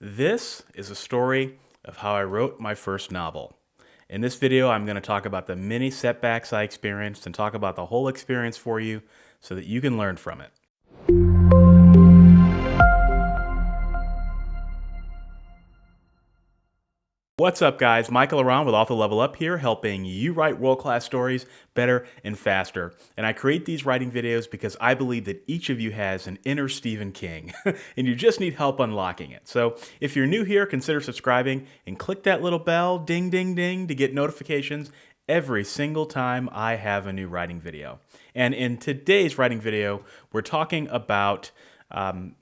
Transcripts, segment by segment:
This is a story of how I wrote my first novel. In this video, I'm going to talk about the many setbacks I experienced and talk about the whole experience for you so that you can learn from it. What's up, guys? Michael Aron with Author Level Up here, helping you write world-class stories better and faster. And I create these writing videos because I believe that each of you has an inner Stephen King, and you just need help unlocking it. So if you're new here, consider subscribing and click that little bell, ding, ding, ding, to get notifications every single time I have a new writing video. And in today's writing video, we're talking about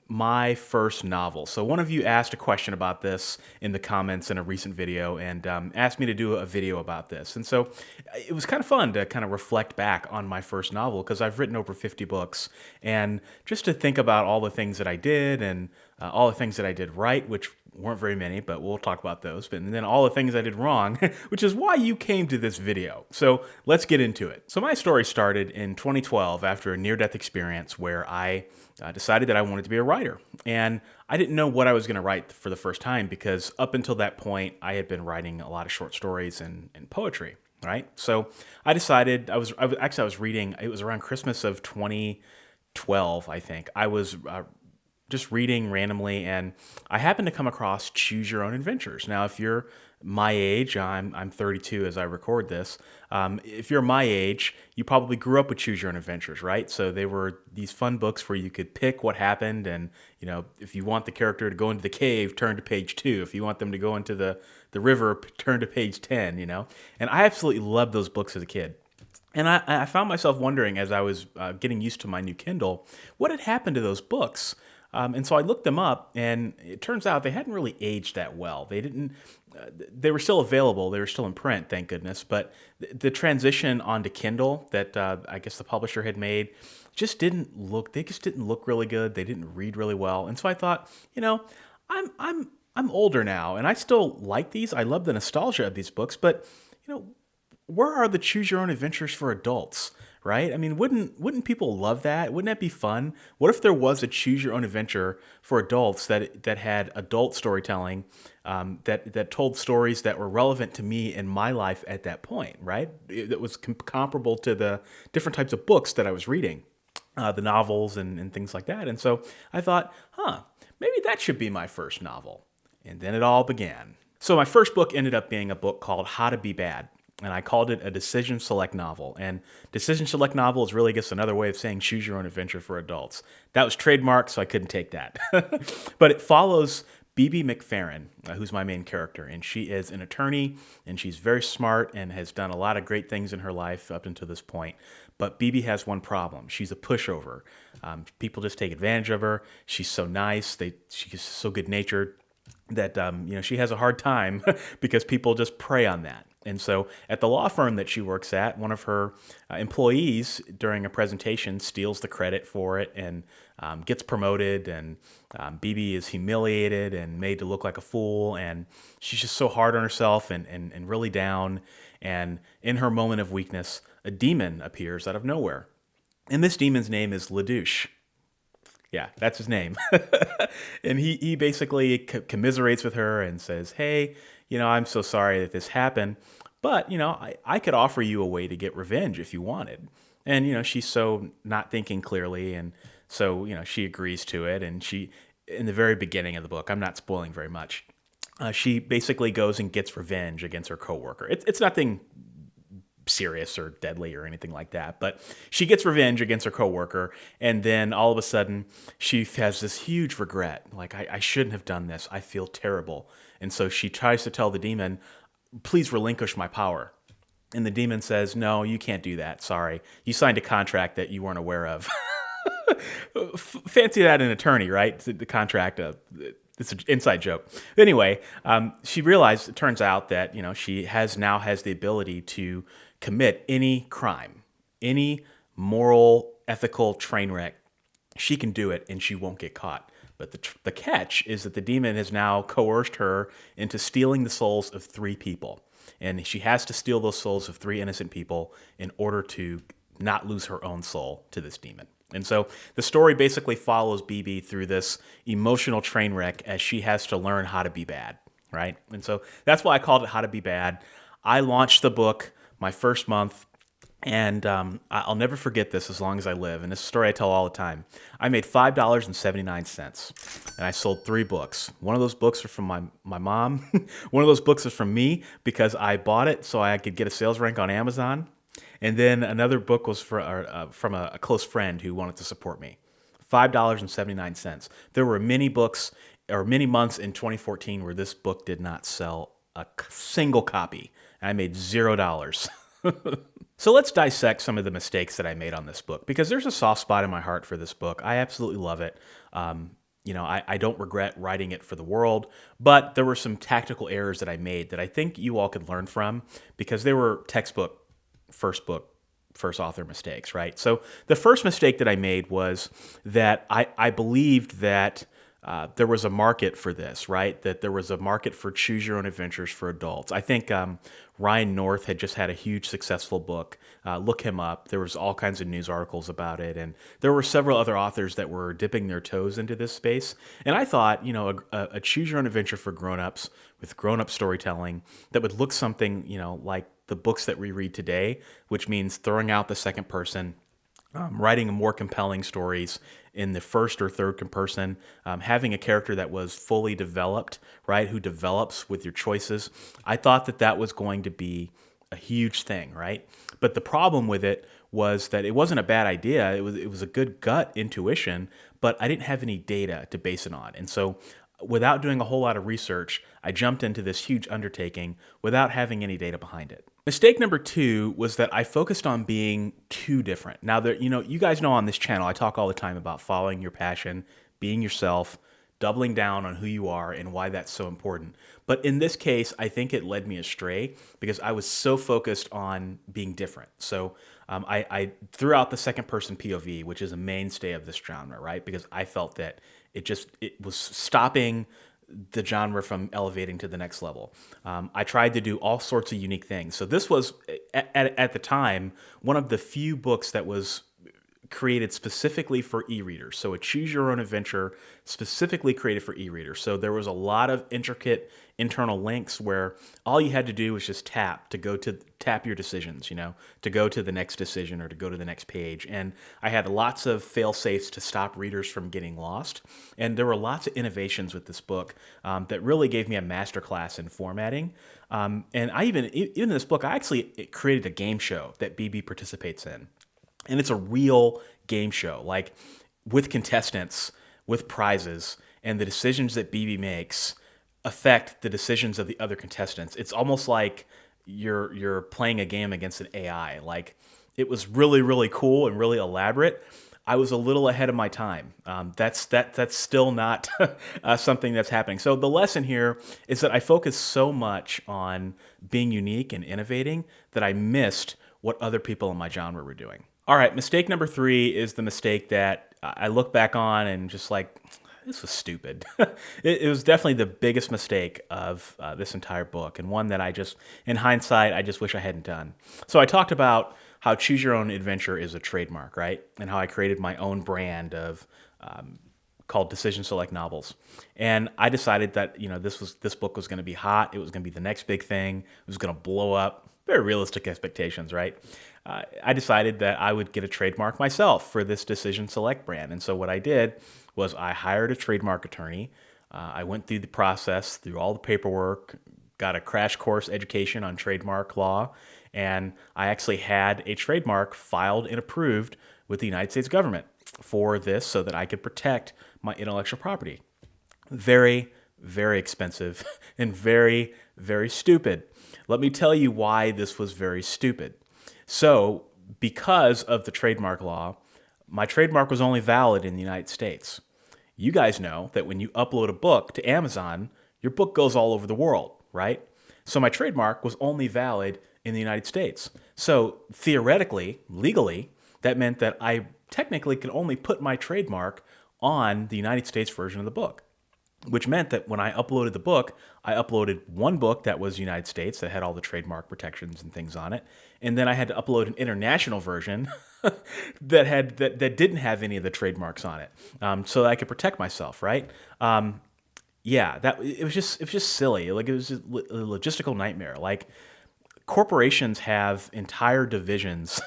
my first novel. So one of you asked a question about this in the comments in a recent video and asked me to do a video about this. And so it was kind of fun to kind of reflect back on my first novel because I've written over 50 books, and just to think about all the things that I did and all the things that I did right, which weren't very many, but we'll talk about those. And then all the things I did wrong, which is why you came to this video. So let's get into it. So my story started in 2012 after a near-death experience where I decided that I wanted to be a writer. And I didn't know what I was going to write for the first time because up until that point, I had been writing a lot of short stories and poetry, right? So I decided, I was reading, it was around Christmas of 2012, I think. I was just reading randomly, and I happened to come across Choose Your Own Adventures. Now, if you're my age, I'm 32 as I record this. If you're my age, you probably grew up with Choose Your Own Adventures, right? So they were these fun books where you could pick what happened, and if you want the character to go into the cave, turn to page 2. If you want them to go into the river, turn to page 10. And I absolutely loved those books as a kid. And I found myself wondering as I was getting used to my new Kindle, what had happened to those books? And so I looked them up, and it turns out they hadn't really aged that well. They didn't. They were still available. They were still in print, thank goodness. But the transition onto Kindle that I guess the publisher had made just didn't look. They just didn't look really good. They didn't read really well. And so I thought, I'm older now, and I still like these. I love the nostalgia of these books, but where are the Choose Your Own Adventures for adults? Right? I mean, wouldn't people love that? Wouldn't that be fun? What if there was a Choose Your Own Adventure for adults that had adult storytelling, that told stories that were relevant to me in my life at that point, right? That was comparable to the different types of books that I was reading, the novels and things like that. And so I thought, maybe that should be my first novel. And then it all began. So my first book ended up being a book called How to Be Bad. And I called it a decision select novel. And decision select novel is really just another way of saying choose your own adventure for adults. That was trademarked, so I couldn't take that. But it follows BB McFerrin, who's my main character. And she is an attorney, and she's very smart and has done a lot of great things in her life up until this point. But BB has one problem. She's a pushover. People just take advantage of her. She's so nice. She's so good-natured that she has a hard time because people just prey on that. And so at the law firm that she works at, one of her employees during a presentation steals the credit for it and gets promoted, and BB is humiliated and made to look like a fool, and she's just so hard on herself and really down. And in her moment of weakness, a demon appears out of nowhere. And this demon's name is LaDouche. Yeah, that's his name. And he basically commiserates with her and says, hey, I'm so sorry that this happened, but, I could offer you a way to get revenge if you wanted. And, she's so not thinking clearly. And so, she agrees to it. And she, in the very beginning of the book, I'm not spoiling very much, she basically goes and gets revenge against her coworker. It's nothing serious or deadly or anything like that, but she gets revenge against her coworker, and then all of a sudden she has this huge regret, like I shouldn't have done this, I feel terrible. And so she tries to tell the demon, please relinquish my power. And the demon says, no, you can't do that, sorry, you signed a contract that you weren't aware of. Fancy that an attorney, right? The contract, it's an inside joke. Anyway, she realized, it turns out that she now has the ability to commit any crime, any moral, ethical train wreck. She can do it, and she won't get caught. But the catch is that the demon has now coerced her into stealing the souls of 3 people. And she has to steal those souls of 3 innocent people in order to not lose her own soul to this demon. And so the story basically follows BB through this emotional train wreck as she has to learn how to be bad, right? And so that's why I called it How to Be Bad. I launched the book my first month, and I'll never forget this as long as I live. And this is a story I tell all the time. I made $5.79, and I sold 3 books. One of those books are from my mom. One of those books is from me because I bought it so I could get a sales rank on Amazon. And then another book was from a close friend who wanted to support me. $5.79. There were many books or many months in 2014 where this book did not sell a single copy. And I made $0. So let's dissect some of the mistakes that I made on this book, because there's a soft spot in my heart for this book. I absolutely love it. I don't regret writing it for the world, but there were some tactical errors that I made that I think you all could learn from, because they were textbook, first author mistakes, right? So the first mistake that I made was that I believed that there was a market for this, right? That there was a market for choose your own adventures for adults. I think Ryan North had just had a huge successful book. Look him up. There was all kinds of news articles about it. And there were several other authors that were dipping their toes into this space. And I thought, a choose your own adventure for grownups with grown-up storytelling that would look something, like the books that we read today, which means throwing out the second person, writing more compelling stories in the first or third person, having a character that was fully developed, right, who develops with your choices. I thought that was going to be a huge thing, right? But the problem with it was that it wasn't a bad idea. It was a good gut intuition, but I didn't have any data to base it on. And so without doing a whole lot of research, I jumped into this huge undertaking without having any data behind it. Mistake number 2 was that I focused on being too different. Now, you guys know on this channel, I talk all the time about following your passion, being yourself, doubling down on who you are and why that's so important. But in this case, I think it led me astray because I was so focused on being different. So I threw out the second person POV, which is a mainstay of this genre, right? Because I felt that it was stopping the genre from elevating to the next level. I tried to do all sorts of unique things. So this was, at the time, one of the few books that was created specifically for e-readers. So a choose your own adventure specifically created for e-readers. So there was a lot of intricate internal links where all you had to do was just tap your decisions, to go to the next decision or to go to the next page. And I had lots of fail safes to stop readers from getting lost. And there were lots of innovations with this book that really gave me a masterclass in formatting. And I even in this book, I actually created a game show that BB participates in. And it's a real game show, like with contestants, with prizes, and the decisions that BB makes affect the decisions of the other contestants. It's almost like you're playing a game against an AI. Like, it was really, really cool and really elaborate. I was a little ahead of my time. That's still not something that's happening. So the lesson here is that I focused so much on being unique and innovating that I missed what other people in my genre were doing. All right, mistake number 3 is the mistake that I look back on and just like, this was stupid. It was definitely the biggest mistake of this entire book, and one that in hindsight, I just wish I hadn't done. So I talked about how choose your own adventure is a trademark, right? And how I created my own brand of called Decision Select Novels. And I decided that this book was going to be hot. It was going to be the next big thing. It was going to blow up. Very realistic expectations, right? I decided that I would get a trademark myself for this Decision Select brand. And so what I did was I hired a trademark attorney. I went through the process, through all the paperwork, got a crash course education on trademark law, and I actually had a trademark filed and approved with the United States government for this so that I could protect my intellectual property. Very, very expensive and very, very stupid. Let me tell you why this was very stupid. So, because of the trademark law, my trademark was only valid in the United States. You guys know that when you upload a book to Amazon, your book goes all over the world, right? So my trademark was only valid in the United States. So theoretically, legally, that meant that I technically could only put my trademark on the United States version of the book. which meant that when I uploaded the book, I uploaded one book that was United States that had all the trademark protections and things on it, and then I had to upload an international version that didn't have any of the trademarks on it, so that I could protect myself, right? Yeah, that it was just silly. Like, it was just a logistical nightmare. Like, corporations have entire divisions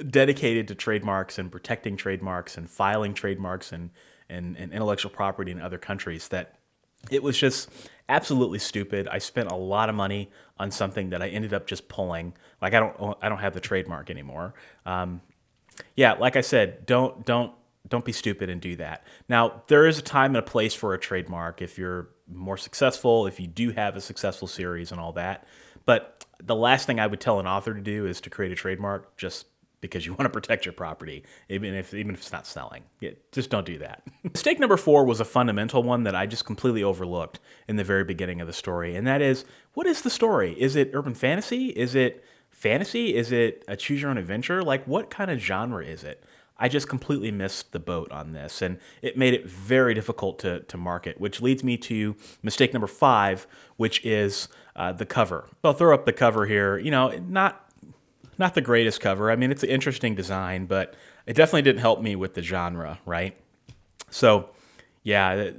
dedicated to trademarks and protecting trademarks and filing trademarks and intellectual property in other countries, that it was just absolutely stupid. I spent a lot of money on something that I ended up just pulling. Like, I don't have the trademark anymore. Yeah, like I said, don't be stupid and do that. Now, there is a time and a place for a trademark if you're more successful, if you do have a successful series and all that. But the last thing I would tell an author to do is to create a trademark just because you want to protect your property, even if it's not selling. Yeah, just don't do that. Mistake number 4 was a fundamental one that I just completely overlooked in the very beginning of the story, and that is, what is the story? Is it urban fantasy? Is it fantasy? Is it a choose your own adventure? Like, what kind of genre is it? I just completely missed the boat on this, and it made it very difficult to market, which leads me to mistake number 5, which is the cover. I'll throw up the cover here. You know, not the greatest cover. I mean, it's an interesting design, but it definitely didn't help me with the genre, right? So, yeah,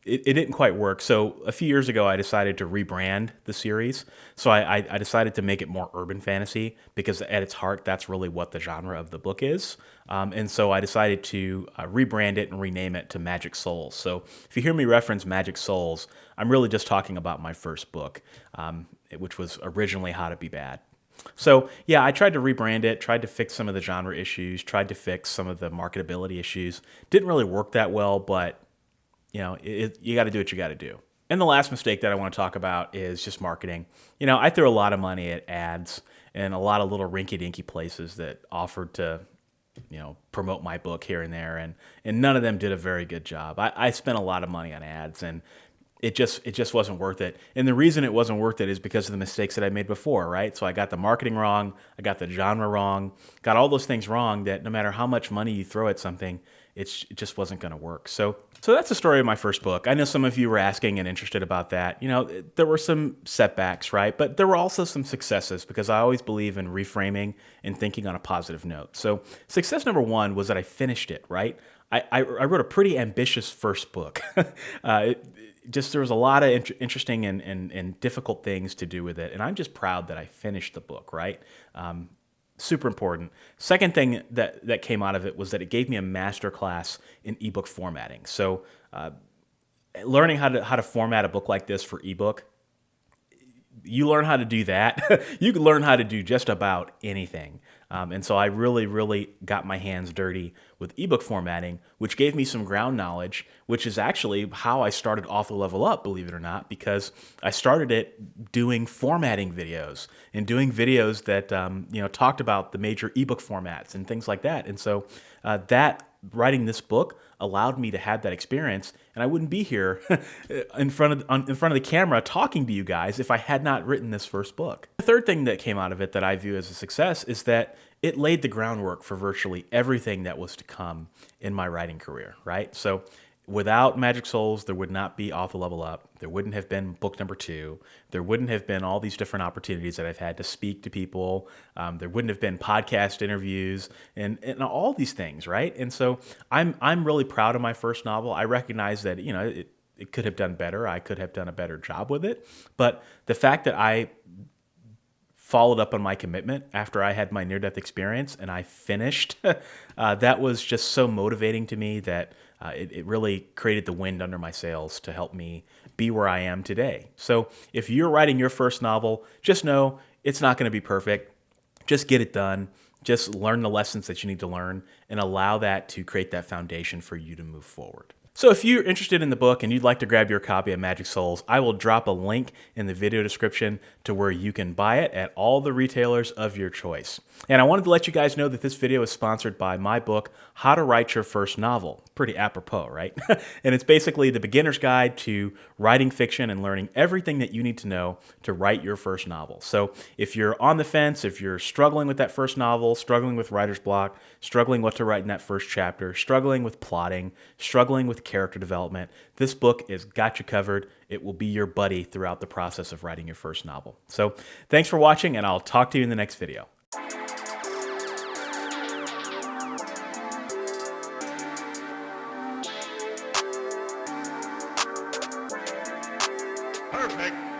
it didn't quite work. So a few years ago, I decided to rebrand the series. So I decided to make it more urban fantasy, because at its heart, that's really what the genre of the book is. And so I decided to rebrand it and rename it to Magic Souls. So if you hear me reference Magic Souls, I'm really just talking about my first book, which was originally How to Be Bad. So yeah, I tried to rebrand it, tried to fix some of the genre issues, tried to fix some of the marketability issues. Didn't really work that well, but you know, you got to do what you got to do. And the last mistake that I want to talk about is just marketing. You know, I threw a lot of money at ads and a lot of little rinky-dinky places that offered to, you know, promote my book here and there, and none of them did a very good job. I spent a lot of money on ads, and it just wasn't worth it. And the reason it wasn't worth it is because of the mistakes that I made before, right? So I got the marketing wrong, I got the genre wrong, got all those things wrong, that no matter how much money you throw at something, it just wasn't going to work. So that's the story of my first book. I know some of you were asking and interested about that. You know, there were some setbacks, right? But there were also some successes, because I always believe in reframing and thinking on a positive note. So success number 1 was that I finished it, right? I wrote a pretty ambitious first book. There was a lot of interesting and difficult things to do with it. And I'm just proud that I finished the book, right? Super important. Second thing that came out of it was that it gave me a master class in ebook formatting. So learning how to format a book like this for ebook, you learn how to do that, you can learn how to do just about anything. And so I really got my hands dirty with ebook formatting, which gave me some ground knowledge, which is actually how I started Author Level Up, believe it or not, because I started it doing formatting videos and doing videos that talked about the major ebook formats and things like that. And so that writing this book allowed me to have that experience, and I wouldn't be here in front of the camera talking to you guys if I had not written this first book. The third thing that came out of it that I view as a success is that it laid the groundwork for virtually everything that was to come in my writing career, right? So without Magic Souls, there would not be Author Level Up. There wouldn't have been book number 2. There wouldn't have been all these different opportunities that I've had to speak to people. There wouldn't have been podcast interviews and all these things, right? And so I'm really proud of my first novel. I recognize that, you know, it could have done better. I could have done a better job with it. But the fact that I followed up on my commitment after I had my near-death experience and I finished, that was just so motivating to me that it really created the wind under my sails to help me be where I am today. So if you're writing your first novel, just know it's not going to be perfect. Just get it done. Just learn the lessons that you need to learn and allow that to create that foundation for you to move forward. So if you're interested in the book and you'd like to grab your copy of Magic Souls, I will drop a link in the video description to where you can buy it at all the retailers of your choice. And I wanted to let you guys know that this video is sponsored by my book, How to Write Your First Novel. pretty apropos, right? And it's basically the beginner's guide to writing fiction and learning everything that you need to know to write your first novel. So if you're on the fence, if you're struggling with that first novel, struggling with writer's block, struggling what to write in that first chapter, struggling with plotting, struggling with character development, this book has got you covered. It will be your buddy throughout the process of writing your first novel. So thanks for watching, and I'll talk to you in the next video. Perfect.